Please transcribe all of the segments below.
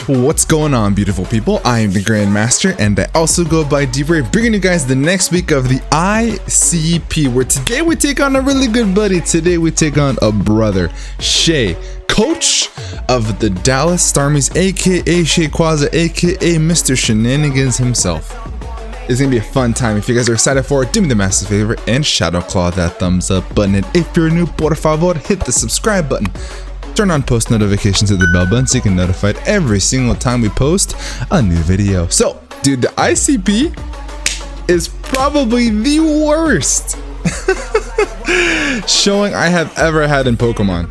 What's going on, beautiful people? I am the Grandmaster, and I also go by D-Brave, bringing you guys the next week of the ICP, where today we take on a really good buddy. Today we take on a brother, Shay, coach of the Dallas Starmies, aka Shayquaza, aka Mr. Shenanigans himself. It's gonna be a fun time. If you guys are excited for it, do me the massive favor and shadow claw that thumbs up button. And if you're new, por favor, hit the subscribe button. Turn on post notifications at the bell button so you can get notified every single time we post a new video. So, dude, the ICP is probably the worst showing I have ever had in Pokemon.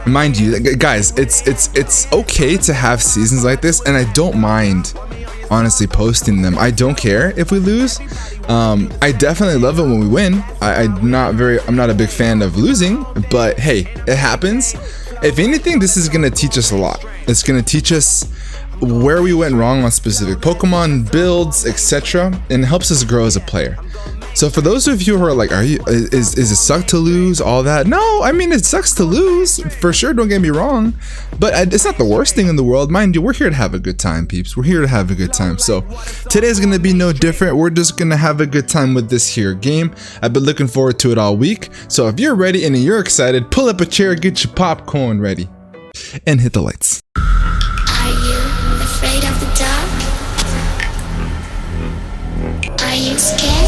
Mind you, guys, it's okay to have seasons like this, and I don't mind honestly posting them. I don't care if we lose. I definitely love it when we win. I'm not a big fan of losing, but hey, it happens. If anything, this is gonna teach us a lot. It's gonna teach us where we went wrong on specific Pokemon builds, etc., and it helps us grow as a player. So for those of you who are like, is it suck to lose, all that? No, I mean, it sucks to lose for sure, don't get me wrong, but it's not the worst thing in the world. Mind you, we're here to have a good time, peeps. We're here to have a good time. So today's gonna be no different. We're just gonna have a good time with this here game. I've been looking forward to it all week. So if you're ready and you're excited, pull up a chair, get your popcorn ready, and hit the lights. Are you afraid of the dark? Are you scared?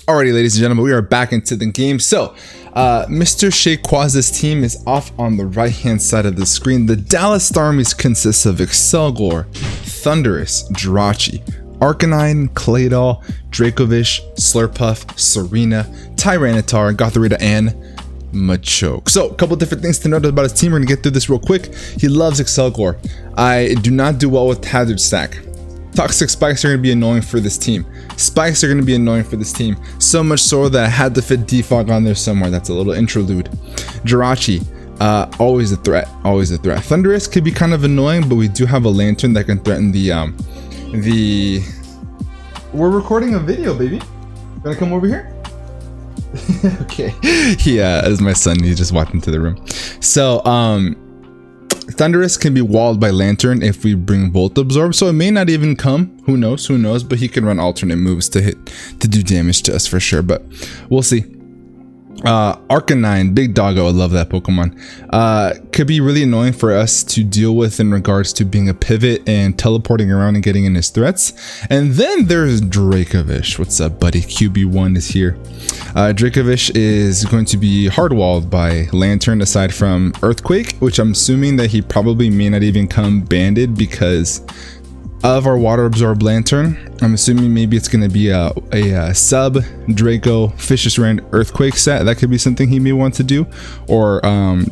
Alrighty, ladies and gentlemen, we are back into the game. So, Mr. Shayquaza's team is off on the right-hand side of the screen. The Dallas Starmies consists of Excelgor, Thundurus, Jirachi, Arcanine, Claydol, Dracovish, Slurpuff, Serena, Tyranitar, Gothorita, and Machoke. So, a couple different things to note about his team. We're gonna get through this real quick. He loves Excelgor. I do not do well with Hazard Stack. Toxic Spikes are going to be annoying for this team. Spikes are going to be annoying for this team. So much so that I had to fit Defog on there somewhere. That's a little interlude. Jirachi, always a threat. Always a threat. Thundurus could be kind of annoying, but we do have a Lantern that can threaten the... We're recording a video, baby. Gonna come over here? Okay. Yeah, as my son, he just walked into the room. So, Thundurus can be walled by Lantern if we bring Volt Absorb, so it may not even come. Who knows? Who knows? But he can run alternate moves to do damage to us for sure. But we'll see. Arcanine, big doggo. I love that Pokemon. Could be really annoying for us to deal with in regards to being a pivot and teleporting around and getting in his threats. And then there's Dracovish. What's up, buddy? QB1 is here. Dracovish is going to be hardwalled by Lantern aside from Earthquake, which I'm assuming that he probably may not even come banded because of our Water Absorb Lantern. I'm assuming maybe it's going to be a sub Draco Vicious Rend Earthquake set. That could be something he may want to do, or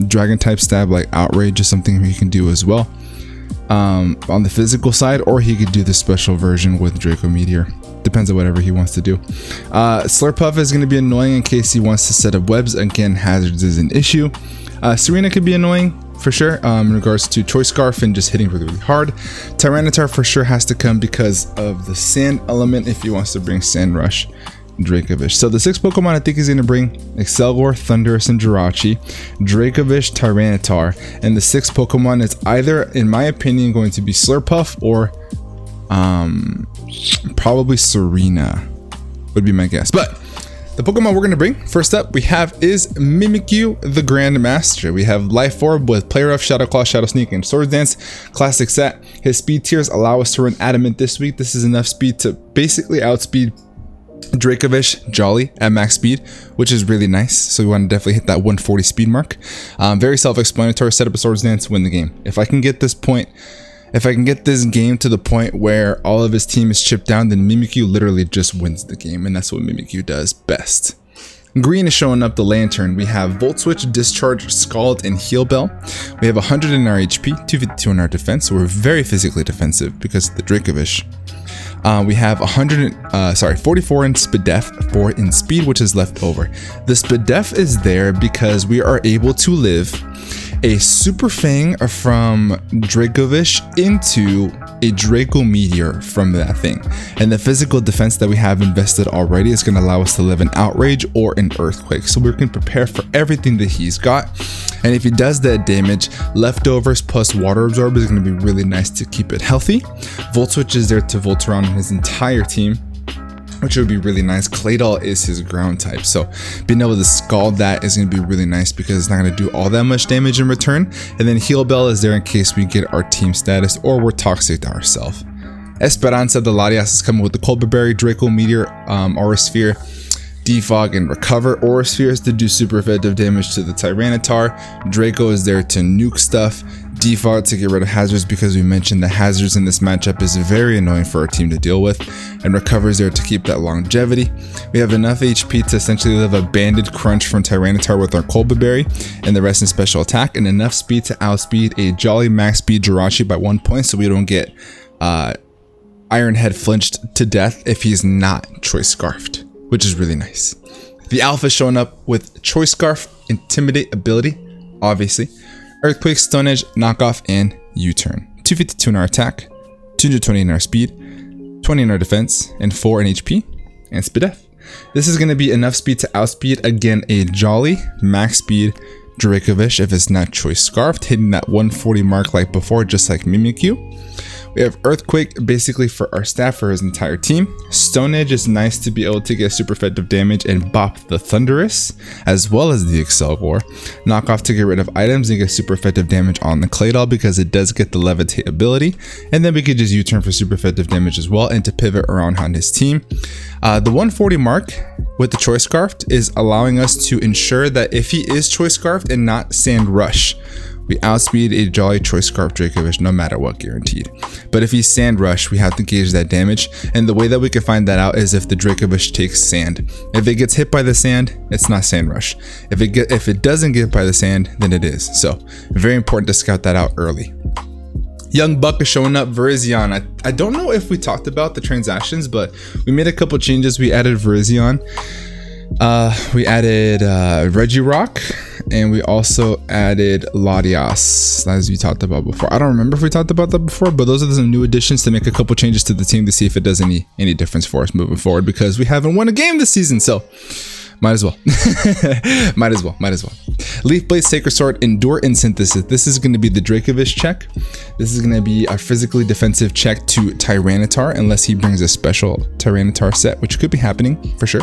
Dragon type stab like Outrage is something he can do as well on the physical side, or he could do the special version with Draco Meteor. Depends on whatever he wants to do. Slurpuff is going to be annoying in case he wants to set up webs. Again, hazards is an issue. Serena could be annoying for sure in regards to Choice Scarf and just hitting really hard. Tyranitar for sure has to come because of the sand element if he wants to bring Sand Rush, Dracovish. So the 6 Pokemon I think he's going to bring: Excelgor, Thundurus, and Jirachi, Dracovish, Tyranitar, and the 6 Pokemon is either, in my opinion, going to be Slurpuff or probably Serena would be my guess. But the Pokemon we're going to bring, first up, we have is Mimikyu, the Grandmaster. We have Life Orb with Play Rough, Shadow Claw, Shadow Sneak, and Sword Dance. Classic set. His speed tiers allow us to run Adamant this week. This is enough speed to basically outspeed Dracovish Jolly at max speed, which is really nice. So we want to definitely hit that 140 speed mark. Very self-explanatory. Set up a Sword Dance, win the game. If I can get this game to the point where all of his team is chipped down, then Mimikyu literally just wins the game, and that's what Mimikyu does best. Green is showing up the Lantern. We have Volt Switch, Discharge, Scald, and Heal Bell. We have 100 in our HP, 252 in our defense, so we're very physically defensive because of the Dracovish. We have 44 in Spadef, 4 in Speed, which is left over. The Spadef is there because we are able to live a Super Fang from Dracovish into a Draco Meteor from that thing. And the physical defense that we have invested already is going to allow us to live an Outrage or an Earthquake. So we can prepare for everything that he's got. And if he does that damage, leftovers plus Water Absorb is going to be really nice to keep it healthy. Volt Switch is there to volt around his entire team, which would be really nice. Claydol is his ground type, so being able to scald that is going to be really nice because it's not going to do all that much damage in return. And then Heal Bell is there in case we get our team status or we're toxic to ourselves. Esperanza de Larias is coming with the Colbur Berry, Draco Meteor, Aura Sphere, Defog, and Recover. Aura Spheres to do super effective damage to the Tyranitar. Draco is there to nuke stuff. Defog to get rid of hazards because we mentioned the hazards in this matchup is very annoying for our team to deal with. And Recover is there to keep that longevity. We have enough HP to essentially live a Banded Crunch from Tyranitar with our Colbur Berry and the rest in special attack, and enough speed to outspeed a Jolly Max Speed Jirachi by 1 point so we don't get Iron Head flinched to death if he's not Choice Scarfed, which is really nice. The Alpha showing up with Choice Scarf, Intimidate ability, obviously. Earthquake, Stone Edge, Knockoff, and U-Turn. 252 in our attack, 220 in our speed, 20 in our defense, and 4 in HP, and Spidef. This is going to be enough speed to outspeed, again, a Jolly, max speed, Dracovish if it's not Choice Scarfed, hitting that 140 mark like before, just like Mimikyu. We have Earthquake basically for our staff for his entire team. Stone Edge is nice to be able to get super effective damage and bop the Thunderous as well as the Excelgor. Knockoff to get rid of items and get super effective damage on the Claydol because it does get the Levitate ability. And then we could just U-turn for super effective damage as well and to pivot around on his team. The 140 mark with the Choice Scarfed is allowing us to ensure that if he is Choice Scarfed and not Sand Rush, we outspeed a Jolly Choice Scarf Dracovish no matter what, guaranteed. But if he's Sand Rush, we have to gauge that damage. And the way that we can find that out is if the Dracovish takes sand. If it gets hit by the sand, it's not Sand Rush. If it doesn't get hit by the sand, then it is. So very important to scout that out early. Young Buck is showing up. Virizion. I don't know if we talked about the transactions, but we made a couple changes. We added Virizion. We added Regirock, and we also added Latias, as we talked about before. I don't remember if we talked about that before, but those are some new additions to make a couple changes to the team to see if it does any difference for us moving forward, because we haven't won a game this season, so might as well. might as well. Leaf Blade, Sacred Sword, Endure, and Synthesis. This is going to be the Dracovish check. This is going to be a physically defensive check to Tyranitar, unless he brings a special Tyranitar set, which could be happening for sure.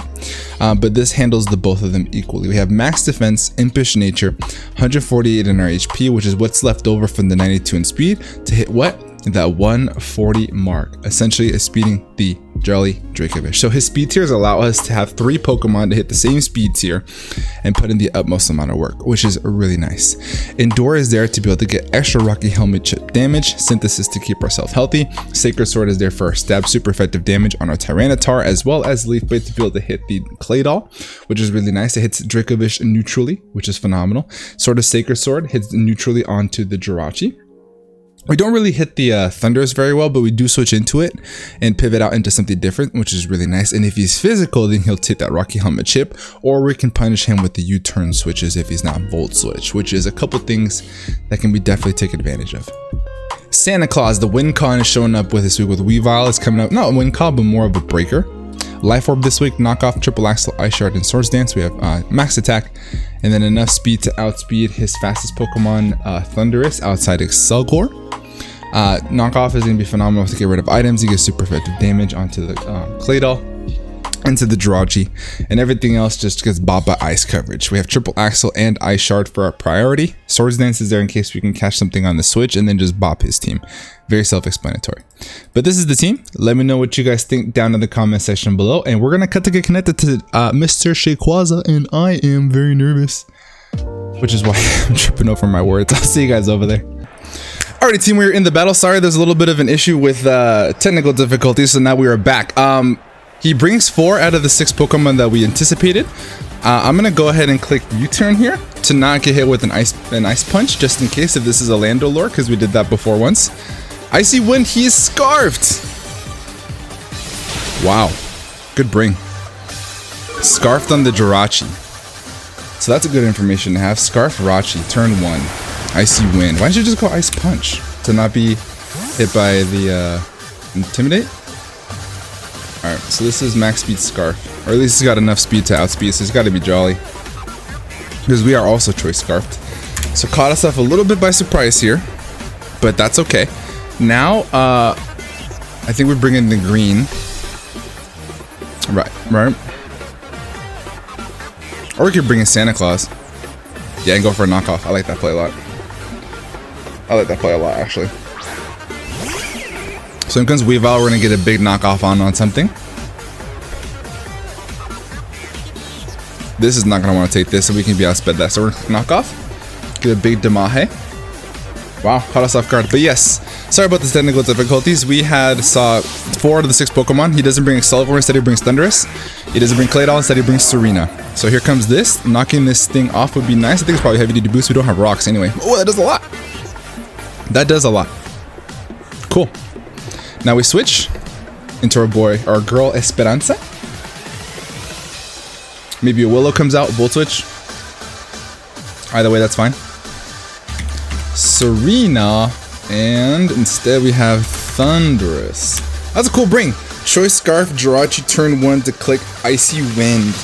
But this handles the both of them equally. We have max defense, Impish Nature, 148 in our HP, which is what's left over from the 92 in speed to hit what? That 140 mark, essentially is speeding the Jolly Dracovish. So his speed tiers allow us to have 3 Pokemon to hit the same speed tier and put in the utmost amount of work, which is really nice. Endure is there to be able to get extra Rocky Helmet chip damage, Synthesis to keep ourselves healthy, Sacred Sword is there for our stab super effective damage on our Tyranitar, as well as Leaf Blade to be able to hit the Claydol, which is really nice. It hits Dracovish neutrally, which is phenomenal. Sword of Sacred Sword hits neutrally onto the Jirachi. We don't really hit the Thunders very well, but we do switch into it and pivot out into something different, which is really nice. And if he's physical, then he'll take that Rocky Helmet chip, or we can punish him with the U-turn switches if he's not Volt Switch, which is a couple things that can be definitely take advantage of. Santa Claus, the Wincon is showing up with this week with Weavile. Is coming up, not a Wincon, but more of a breaker. Life Orb this week, Knockoff, Triple Axle, Ice Shard, and Swords Dance. We have max attack, and then enough speed to outspeed his fastest Pokemon, Thundurus, outside Excelgor. Knockoff is going to be phenomenal to get rid of items. You get super effective damage onto the Claydol, into the Jirachi, and everything else just gets bopped by ice coverage. We have Triple Axle and Ice Shard for our priority. Swords Dance is there in case we can catch something on the switch, and then just bop his team. Very self-explanatory. But this is the team. Let me know what you guys think down in the comment section below, and we're going to cut to get connected to Mr. Shayquaza, and I am very nervous, which is why I'm tripping over my words. I'll see you guys over there. Alrighty, team, we're in the battle. Sorry, there's a little bit of an issue with technical difficulties, so now we are back. He brings 4 out of the 6 Pokemon that we anticipated. I'm gonna go ahead and click U-turn here to not get hit with an ice punch, just in case if this is a Lando lore, because we did that before once. Icy Wind, he is Scarfed. Wow, good bring. Scarfed on the Jirachi. So that's a good information to have. Scarf Rachi, turn 1. Icy Wind. Why don't you just go Ice Punch to not be hit by the Intimidate. Alright, so this is max speed Scarf. Or at least he's got enough speed to outspeed, so he's got to be Jolly. Because we are also Choice Scarfed. So caught us off a little bit by surprise here. But that's okay. Now, I think we're bringing the green. Right. Or we could bring in Santa Claus. Yeah, and go for a knockoff. I like that play a lot. Actually. So in comes Weavile, we're going to get a big knockoff on something. This is not going to want to take this, so we can be outsped that. So we're going to knock off. Get a big Damahe. Wow, caught us off guard. But yes, sorry about the technical difficulties. We saw 4 out of the 6 Pokemon. He doesn't bring Excalibur, instead he brings Thundurus. He doesn't bring Claydol, instead he brings Serena. So here comes this. Knocking this thing off would be nice. I think it's probably heavy duty boost. We don't have rocks anyway. Oh, that does a lot. That does a lot. Cool. Now we switch into our girl Esperanza. Maybe a Willow comes out, Volt Switch. Either way, that's fine. Serena, and instead we have Thundurus. That's a cool bring. Choice Scarf, Jirachi, turn 1 to click Icy Wind.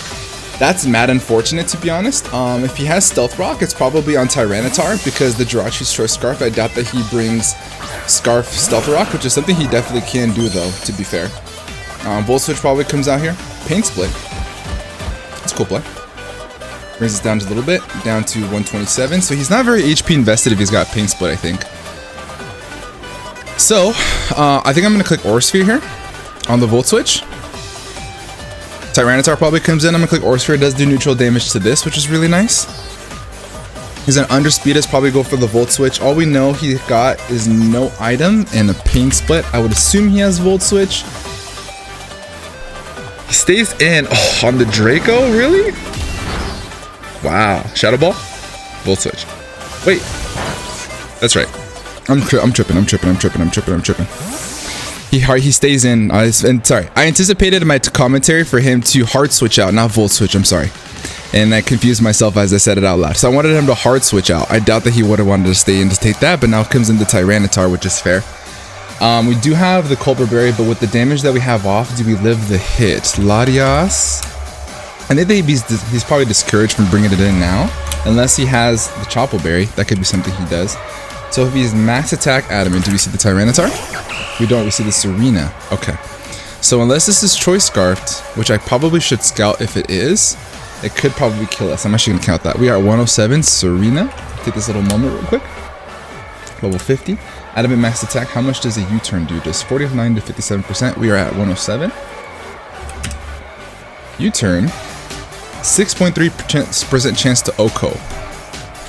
That's mad unfortunate, to be honest. If he has Stealth Rock, it's probably on Tyranitar, because the Jirachi's Choice Scarf, I doubt that he brings Scarf Stealth Rock, which is something he definitely can do, though, to be fair. Volt Switch probably comes out here. Pain Split. That's a cool play. Brings us down just a little bit, down to 127. So he's not very HP invested if he's got Pain Split, I think. So, I think I'm going to click Aura Sphere here on the Volt Switch. Tyranitar probably comes in. I'm going to click Aura Sphere. It does do neutral damage to this, which is really nice. He's an underspeed us, probably go for the Volt Switch. All we know he got is no item and a Pain Split. I would assume he has Volt Switch. He stays in. Oh, on the Draco? Really? Wow. Shadow Ball? Volt Switch. Wait. That's right. I'm tripping. He stays in. Sorry. I anticipated in my commentary for him to hard switch out, not Volt Switch. I'm sorry. And I confused myself as I said it out loud. So I wanted him to hard switch out. I doubt that he would have wanted to stay in to take that, but now it comes into Tyranitar, which is fair. We do have the Culper Berry, but with the damage that we have off, do we live the hit? Latias. I think that he's probably discouraged from bringing it in now, unless he has the Chople Berry. That could be something he does. So if he's max attack adamant, do we see the Tyranitar? We don't. We see the Serena. Okay. So unless this is Choice Scarfed, which I probably should scout if it is, it could probably kill us. I'm actually going to count that. We are at 107. Serena. Take this little moment real quick. Level 50. Adamant max attack. How much does a U-turn do? Does 49 to 57%. We are at 107. U-turn. 6.3% chance to Oko.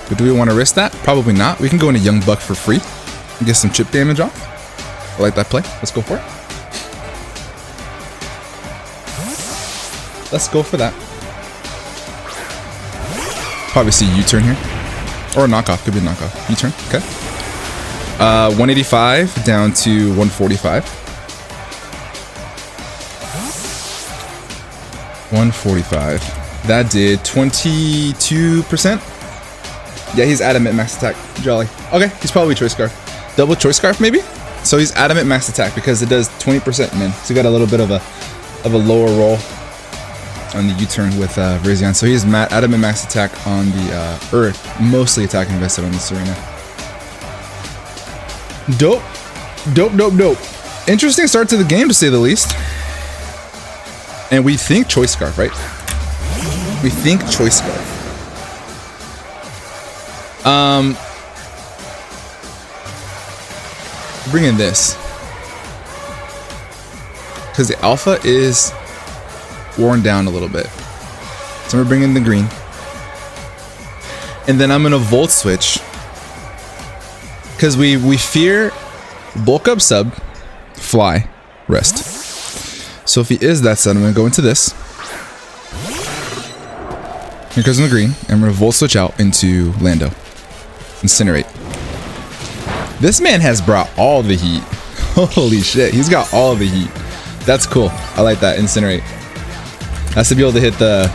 But do we want to risk that? Probably not. We can go into Young Buck for free and get some chip damage off. I like that play. Let's go for it. Let's go for that. Probably see U-turn here. Or a knockoff. Could be a knockoff. U-turn. Okay. 185 down to 145. 145. That did 22%. Yeah, he's adamant max attack. Jolly. Okay, he's probably Choice Scarf. Double Choice Scarf, maybe? So he's adamant max attack because it does 20% min. So he got a little bit of a lower roll on the U-turn with Virizion. So he's adamant max attack on the mostly attack invested on the Serena. Dope. Interesting start to the game, to say the least. And we think Choice Scarf, right? We think Choice Scarf. Bring in this. Because the alpha is worn down a little bit. So we're bringing the green. And then I'm going to Volt Switch. Because we fear bulk up sub, fly, rest. So if he is that set, I'm going to go into this. Here goes in the green. And we're going to Volt Switch out into Lando. Incinerate. This man has brought all the heat. Holy shit. He's got all the heat. That's cool. I like that. Incinerate. Has to be able to hit the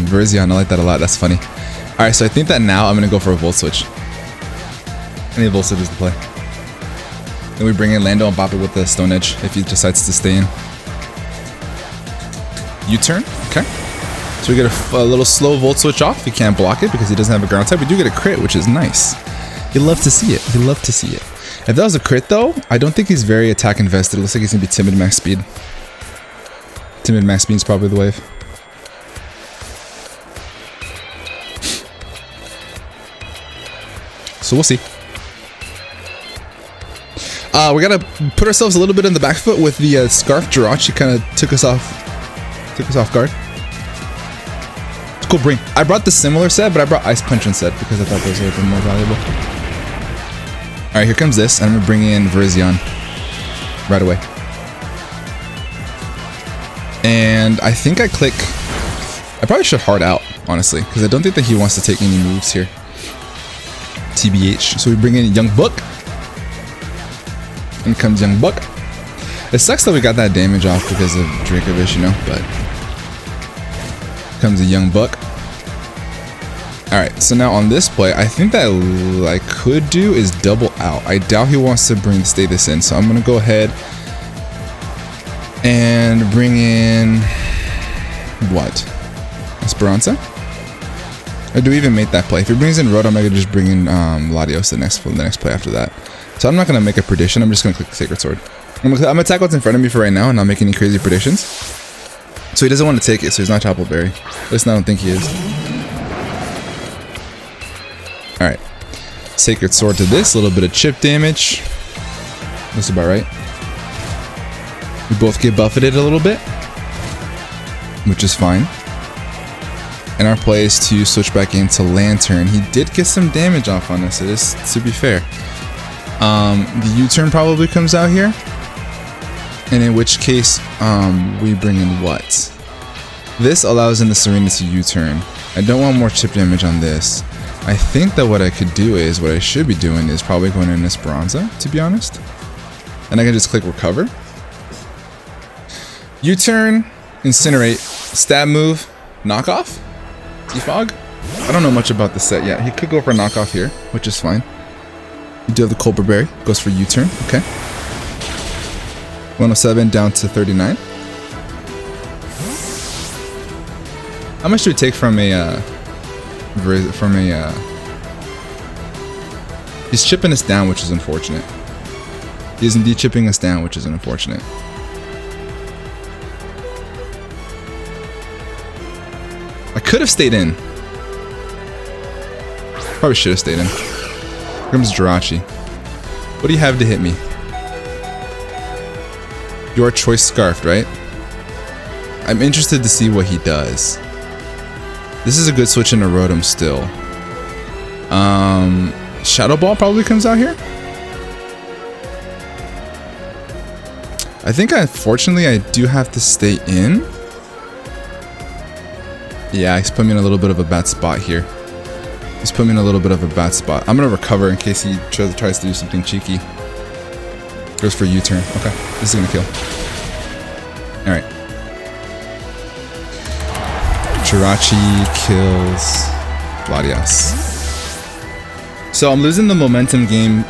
Virizion. I like that a lot. That's funny. Alright, so I think that now I'm going to go for a Volt Switch. And Evulsive is the play. Then we bring in Lando and bop it with the Stone Edge if he decides to stay in. U-turn, okay. So we get a little slow Volt Switch off. He can't block it because he doesn't have a ground type. We do get a crit, which is nice. You love to see it. You love to see it. If that was a crit though, I don't think he's very attack invested. It looks like he's gonna be timid max speed. Timid max speed is probably the wave. So we'll see. We gotta put ourselves a little bit in the back foot with the Scarf Jirachi. Kind of took us off guard. It's cool bring. I brought the similar set, but I brought Ice Punch instead because I thought those would have been more valuable. All right, here comes this, and I'm gonna bring in Virizion right away. And I think I click. I probably should hard out, honestly, because I don't think that he wants to take any moves here. TBH. So we bring in Young Buck. In comes Young Buck. It sucks that we got that damage off because of Dracovish, you know, but comes a Young Buck. Alright, so now on this play, I think that I could do is double out. I doubt he wants to stay this in, so I'm going to go ahead and bring in what? Esperanza? Or do we even make that play? If he brings in Rotom, I could just bring in Latios the next play after that. So I'm not going to make a prediction. I'm just going to click Sacred Sword. I'm going to attack what's in front of me for right now and not make any crazy predictions. So he doesn't want to take it, so he's not Chapel Berry. At least I don't think he is. Alright. Sacred Sword to this. A little bit of chip damage. That's about right. We both get buffeted a little bit, which is fine. And our play is to switch back into Lantern. He did get some damage off on us, it is, to be fair. The U-turn probably comes out here. And in which case, we bring in what? This allows in the Serena to U-turn. I don't want more chip damage on this. I think that what I could do is, what I should be doing is probably going in Esperanza, to be honest. And I can just click Recover. U-turn, Incinerate, Stab Move, Knockoff, Defog. I don't know much about the set yet. He could go for Knockoff here, which is fine. We do have the Cobra Berry, goes for U-turn, okay. 107 down to 39. How much do we take from a he's chipping us down, which is unfortunate. He's indeed chipping us down, which is unfortunate. I could have stayed in. Probably should have stayed in. Here comes Jirachi. What do you have to hit me? Your choice scarfed, right? I'm interested to see what he does. This is a good switch into Rotom still. Shadow Ball probably comes out here. I think unfortunately I do have to stay in. Yeah, he's put me in a little bit of a bad spot here. He's put me in a little bit of a bad spot. I'm gonna recover in case he tries to do something cheeky. Goes for U-turn. Okay, this is gonna kill. All right. Jirachi kills Latias. So I'm losing the momentum game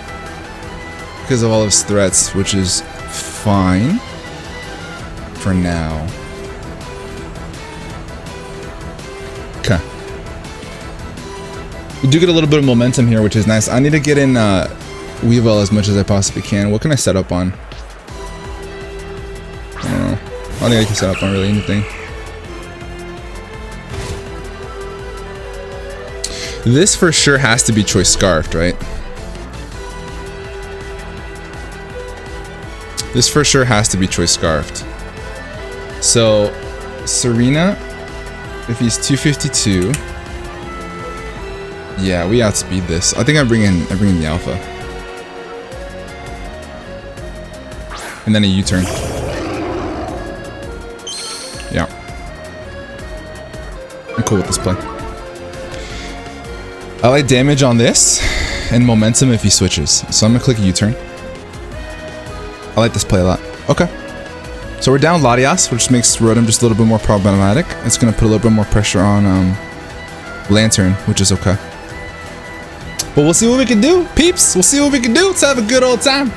because of all of his threats, which is fine for now. Okay. We do get a little bit of momentum here, which is nice. I need to get in Weavile as much as I possibly can. What can I set up on? I don't know. I don't think I can set up on really anything. This for sure has to be Choice Scarfed, right? This for sure has to be Choice Scarfed. So, Serena, if he's 252, yeah, we outspeed this. I think I bring in the Alpha, and then a U-turn. Yeah, I'm cool with this play. I like damage on this and momentum if he switches. So I'm gonna click U-turn. I like this play a lot. Okay. So we're down Latias, which makes Rotom just a little bit more problematic. It's gonna put a little bit more pressure on Lantern, which is okay. But we'll see what we can do, peeps. We'll see what we can do. Let's have a good old time.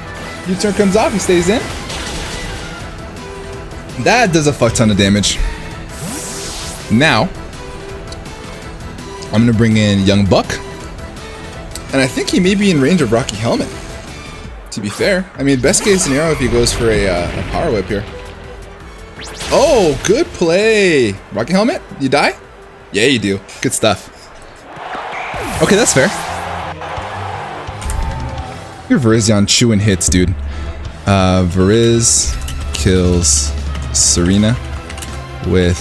U-turn comes off, he stays in. That does a fuck ton of damage. Now, I'm gonna bring in Young Buck. And I think he may be in range of Rocky Helmet. To be fair. I mean, best case scenario if he goes for a Power Whip here. Oh, good play. Rocky Helmet, you die? Yeah, you do. Good stuff. Okay, that's fair. Your Virizion chewing hits, dude. Viriz kills Serena with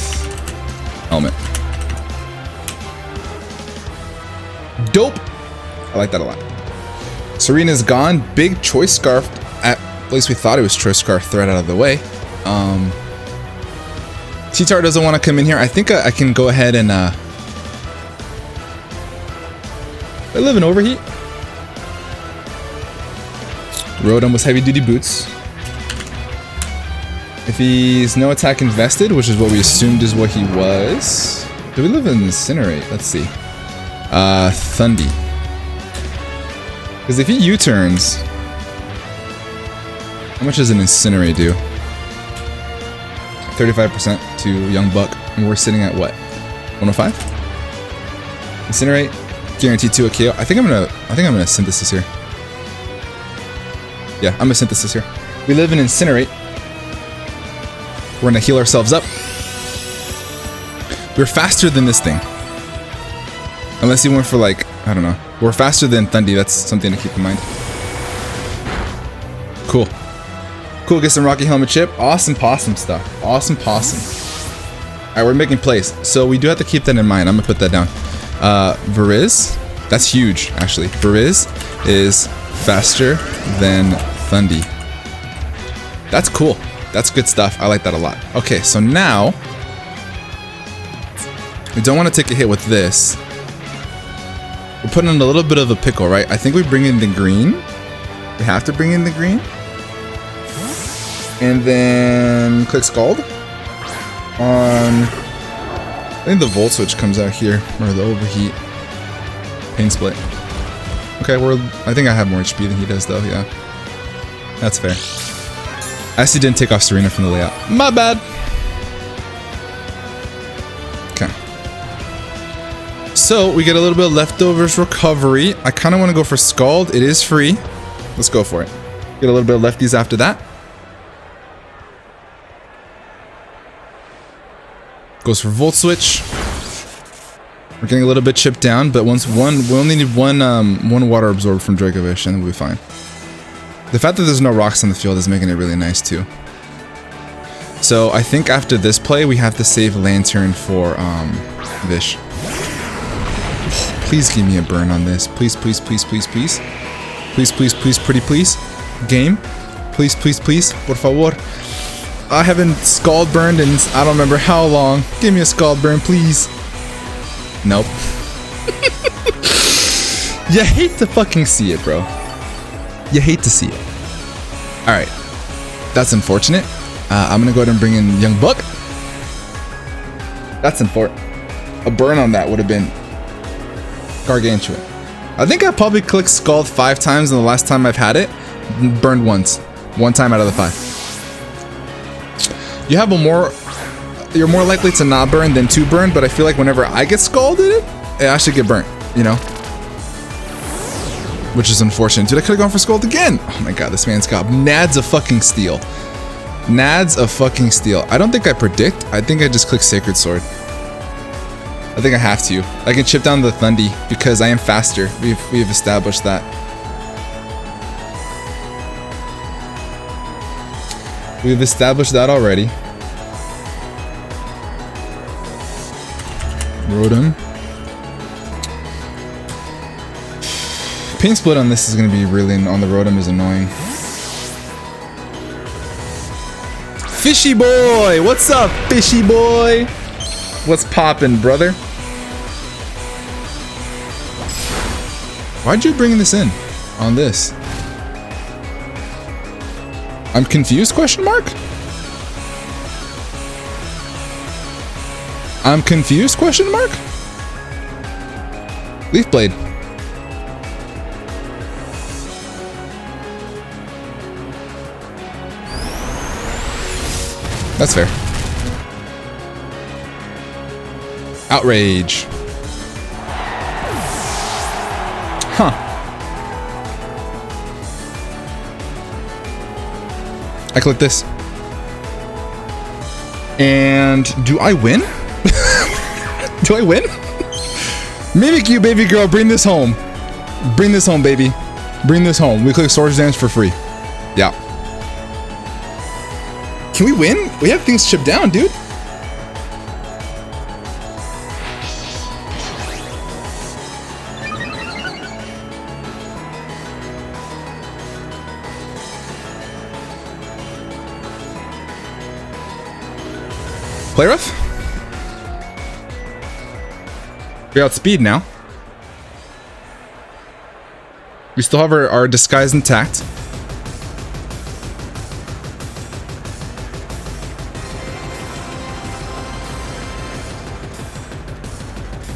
Helmet. Dope. I like that a lot. Serena's gone. Big Choice Scarf. At least we thought it was Choice Scarf threat out of the way. T-Tar doesn't want to come in here. I think I can go ahead and I live in Overheat. Rotom was heavy duty boots. If he's no attack invested, which is what we assumed is what he was. Do we live in Incinerate? Let's see. Thundy. Because if he U-turns, how much does an Incinerate do? 35% to Young Buck, and we're sitting at what? 105? Incinerate, guaranteed to a KO. I think I'm gonna Synthesis here. Yeah, I'm gonna Synthesis here. We live in Incinerate. We're gonna heal ourselves up. We're faster than this thing. Unless he went for like, I don't know. We're faster than Thundy, that's something to keep in mind. Cool. Cool, get some Rocky Helmet chip. Awesome possum stuff. Awesome possum. Alright, we're making plays. So we do have to keep that in mind. I'm gonna put that down. Viriz, that's huge, actually. Viriz is faster than Thundy. That's cool. That's good stuff. I like that a lot. Okay, so now we don't want to take a hit with this. We're putting in a little bit of a pickle, right? I think we bring in the green. We have to bring in the green. And then click Scald. I think the Volt Switch comes out here, or the Overheat. Pain Split. Okay, I think I have more HP than he does, though. Yeah, that's fair. I actually didn't take off Serena from the layout. My bad. Okay. So we get a little bit of leftovers recovery. I kind of want to go for Scald. It is free. Let's go for it. Get a little bit of lefties after that. Goes for Volt Switch. We're getting a little bit chipped down, but we only need one Water Absorb from Dracovish and we'll be fine. The fact that there's no rocks on the field is making it really nice too. So I think after this play, we have to save Lantern for Vish. Please give me a burn on this. Please, please, please, please, please. Please, please, please, pretty please. Game. Please, please, please. Por favor. I haven't Scald burned in I don't remember how long. Give me a Scald burn, please. Nope. You hate to fucking see it, bro. You hate to see it. Alright. That's unfortunate. I'm gonna go ahead and bring in Young Buck. That's unfortunate. A burn on that would have been gargantuan. I think I probably clicked Scald 5 times, and the last time I've had it, burned once. 1 time out of the 5. You have you're more likely to not burn than to burn, but I feel like whenever I get scalded, I should get burnt, you know? Which is unfortunate. Dude, I could have gone for Scald again. Oh my god, this man's got Nads of fucking steel. Nads of fucking steel. I don't think I predict. I think I just click Sacred Sword. I think I have to. I can chip down the Thundy because I am faster. We've established that. We've established that already. Rotom. Pain Split on this is going to be really, on the Rotom is annoying. Fishy boy! What's up, fishy boy? What's poppin', brother? Why'd you bring this in on this? I'm confused, question mark? I'm confused, question mark? Leaf Blade. That's fair. Outrage. Huh. I click this. And do I win? Do I win? Mimic you, baby girl. Bring this home. Bring this home, baby. Bring this home. We click Swords Dance for free. Yeah. Can we win? We have things chipped down, dude. Play rough? We outspeed now. We still have our disguise intact.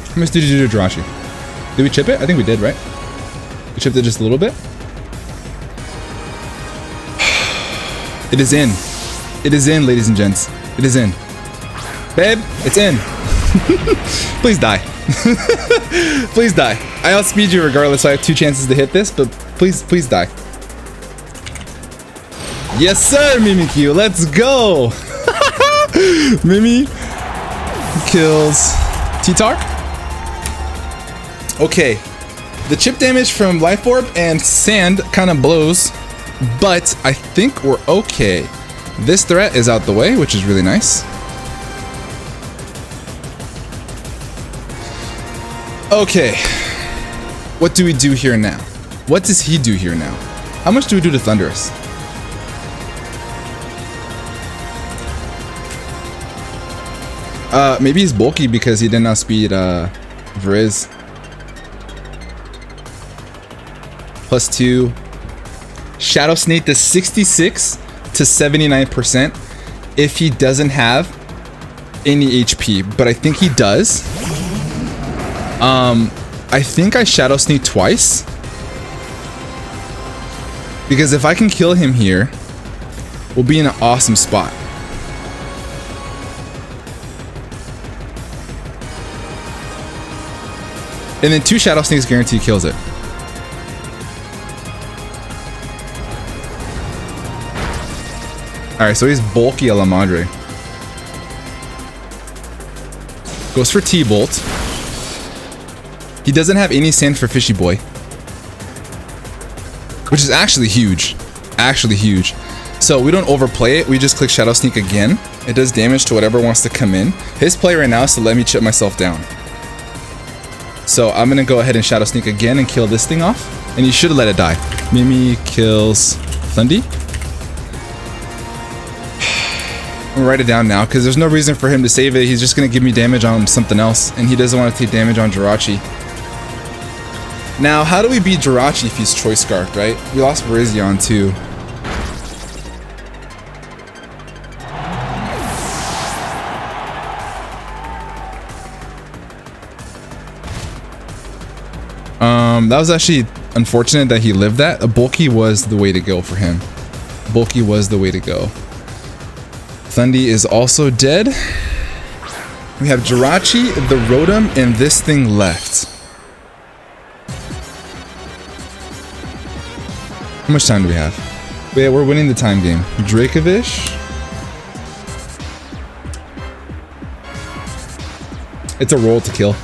How much did you do to Jirachi? Did we chip it? I think we did, right? We chipped it just a little bit. It is in. It is in, ladies and gents. It is in. Babe, it's in. Please die. Please die. I outspeed you regardless, so I have 2 chances to hit this, but please die. Yes, sir, Mimikyu. Let's go. Mimi kills T-Tar. Okay. The chip damage from Life Orb and Sand kind of blows, but I think we're okay. This threat is out the way, which is really nice. Okay, what do we do here now? What does he do here now? How much do we do to Thunderous? Maybe he's bulky because he didn't outspeed Vriz. +2. Shadow Snake to 66 to 79% if he doesn't have any HP, but I think he does. I think I Shadow Sneak twice. Because if I can kill him here, we'll be in an awesome spot. And then 2 Shadow Sneaks guarantee kills it. Alright, so he's bulky a la Madre. Goes for T-Bolt. He doesn't have any sand for Fishy Boy, which is actually huge. Actually huge. So we don't overplay it. We just click Shadow Sneak again. It does damage to whatever wants to come in. His play right now is to let me chip myself down. So I'm going to go ahead and Shadow Sneak again and kill this thing off. And you should let it die. Mimi kills Thundy. I'm going to write it down now because there's no reason for him to save it. He's just going to give me damage on something else. And he doesn't want to take damage on Jirachi. Now, how do we beat Jirachi if he's Choice Scarfed, right? We lost Virizion too. That was actually unfortunate that he lived that. A bulky was the way to go for him. Bulky was the way to go. Thundy is also dead. We have Jirachi, the Rotom, and this thing left. How much time do we have? Yeah, we're winning the time game. Dracovish. It's a roll to kill.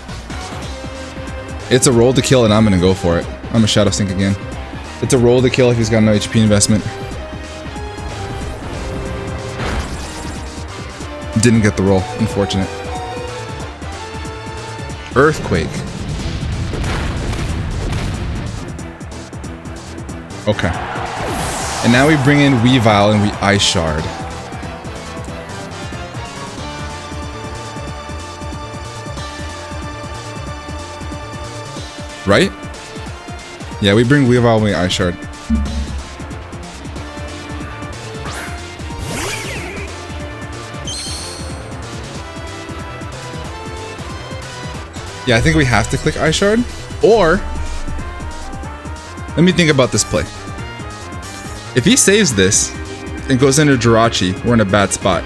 It's a roll to kill and I'm gonna go for it. I'm a Shadow Sink again. It's a roll to kill if he's got no HP investment. Didn't get the roll. Unfortunate. Earthquake. Okay. And now we bring in Weavile and we Ice Shard. Right? Yeah, we bring Weavile and we Ice Shard. Yeah, I think we have to click Ice Shard. Or, let me think about this play. If he saves this and goes into Jirachi, we're in a bad spot.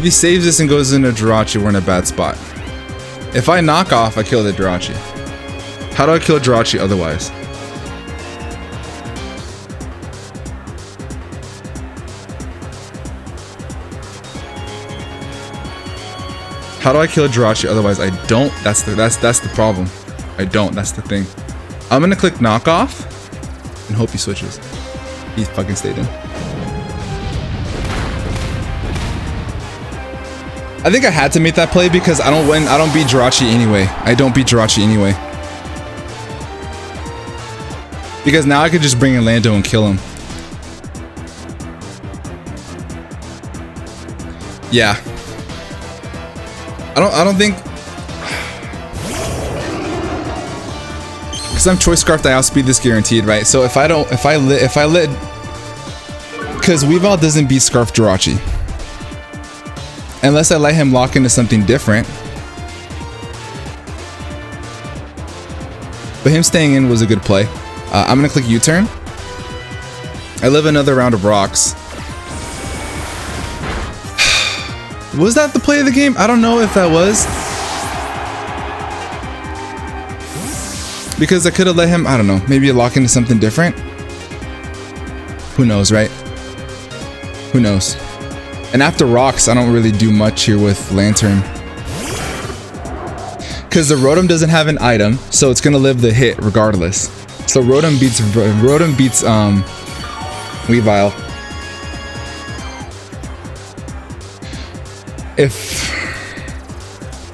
If he saves this and goes into Jirachi, we're in a bad spot. If I knock off, I kill the Jirachi. How do I kill Jirachi otherwise? How do I kill Jirachi otherwise? I don't. That's the problem. I don't. That's the thing. I'm gonna click knock off and hope he switches. He fucking stayed in. I think I had to make that play because I don't win. I don't beat Jirachi anyway. I don't beat Jirachi anyway. Because now I could just bring in Lando and kill him. Yeah. I don't think, because I'm choice scarfed, I outspeed this guaranteed, right? So if I let, because Weavile doesn't beat Scarf Jirachi unless I let him lock into something different. But him staying in was a good play. I'm gonna click U-turn. I live another round of rocks. Was that the play of the game? I don't know if that was. Because I could have let him, I don't know, maybe lock into something different. Who knows, right? Who knows? And after rocks, I don't really do much here with Lantern. Because the Rotom doesn't have an item, so it's gonna live the hit regardless. So Rotom beats Weavile.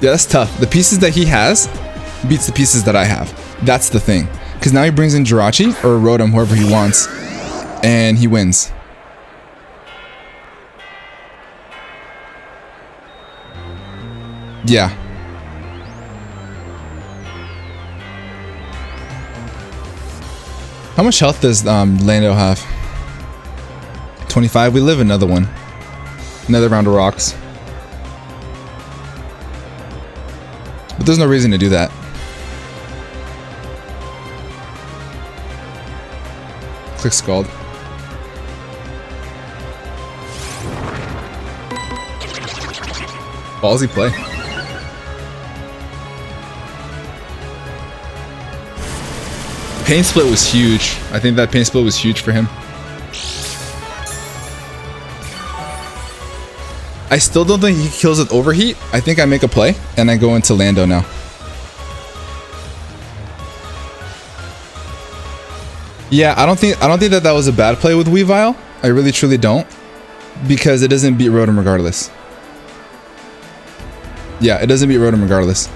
Yeah, that's tough. The pieces that he has beats the pieces that I have. That's the thing. Because now he brings in Jirachi or Rotom, whoever he wants, and he wins. Yeah. How much health does Lando have? 25. We live another one. Another round of rocks. But there's no reason to do that. Click Scald. Ballsy play. Pain split was huge. I think that pain split was huge for him. I still don't think he kills with overheat. I think I make a play and I go into Lando now. Yeah, I don't think that was a bad play with Weavile. I really truly don't, because it doesn't beat Rotom regardless. Yeah, it doesn't beat Rotom regardless.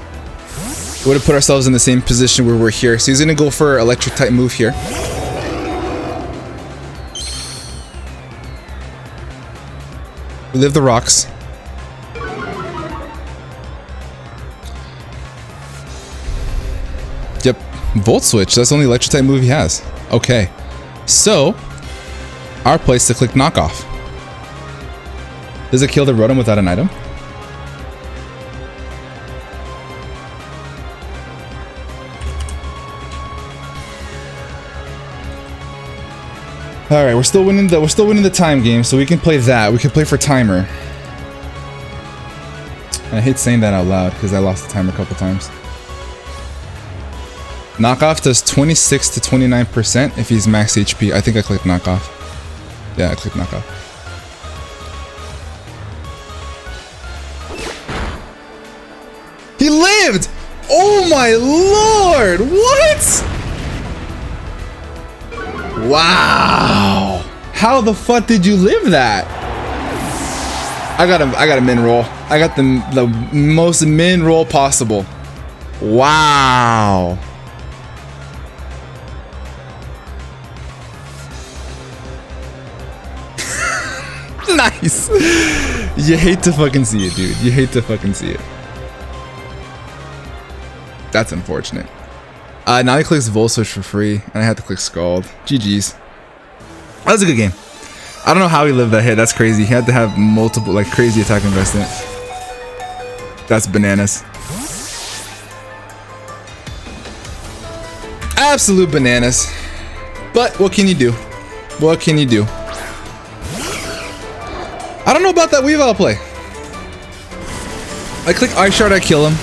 We would have put ourselves in the same position where we're here. So he's gonna go for electric type move here. We live the rocks. Yep, Volt Switch. That's the only electric type move he has. Okay, so our place to click knockoff. Does it kill the Rotom without an item? All right, we're still winning the time game, so we can play that. We can play for timer. And I hate saying that out loud because I lost the timer a couple times. Knockoff does 26 to 29% if he's max HP. I think I clicked knockoff. Yeah, I clicked knockoff. He lived! Oh my lord! What? Wow! How the fuck did you live that? I got a min roll. I got the most min roll possible. Wow. Nice. You hate to fucking see it, dude. You hate to fucking see it. That's unfortunate. Now he clicks Volt Switch for free, and I had to click Scald. GG's. That was a good game. I don't know how he lived that hit. That's crazy. He had to have multiple, like, crazy attack investment. That's bananas. Absolute bananas. But what can you do? What can you do? I don't know about that Weavile play. I click Ice Shard, I kill him.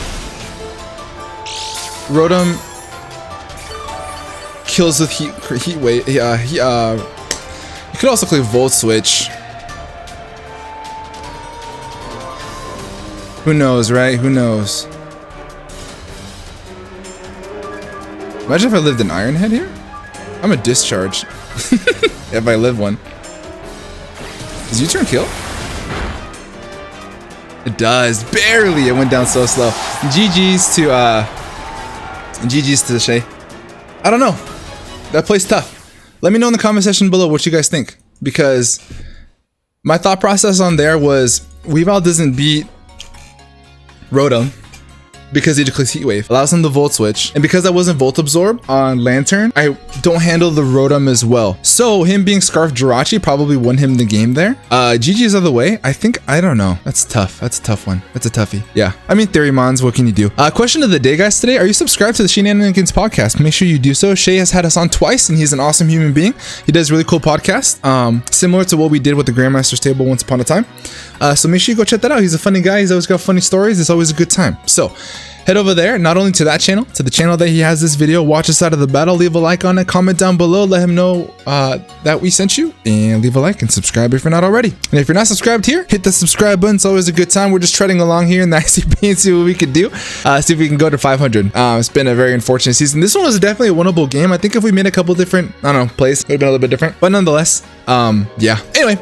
Rotom kills with heat wave. You could also click Volt Switch. Who knows, right? Who knows? Imagine if I lived in Iron Head here. I'm a discharge. If I live one. Does U-turn kill? It does. Barely. It went down so slow. GG's to Shay. I don't know. That play's tough. Let me know in the comment section below what you guys think. Because my thought process on there was Weavile doesn't beat Rotom because he declares Heat Wave. Allows him to Volt Switch. And because I wasn't Volt Absorb on Lantern, I don't handle the Rotom as well. So him being Scarf Jirachi probably won him the game there. GG's other way. I don't know. That's tough. That's a tough one. That's a toughie. Yeah. I mean, Theorymons, what can you do? Question of the day, guys, today. Are you subscribed to the Shenanigans podcast? Make sure you do so. Shay has had us on twice and he's an awesome human being. He does really cool podcasts. Similar to what we did with the Grandmaster's Table once upon a time. So make sure you go check that out. He's a funny guy. He's always got funny stories. It's always a good time. So head over there, not only to that channel, to the channel that he has this video, watch the side of the battle, leave a like on it, comment down below, let him know that we sent you, and leave a like and subscribe if you're not already. And if you're not subscribed here, hit the subscribe button. It's always a good time. We're just treading along here in the ICP and see what we can do. See if we can go to 500. It's been a very unfortunate season. This one was definitely a winnable game. I think if we made a couple different, I don't know, plays, it would have been a little bit different. But nonetheless, yeah. Anyway,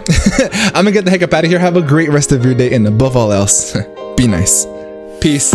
I'm gonna get the heck up out of here. Have a great rest of your day, and above all else, be nice. Peace.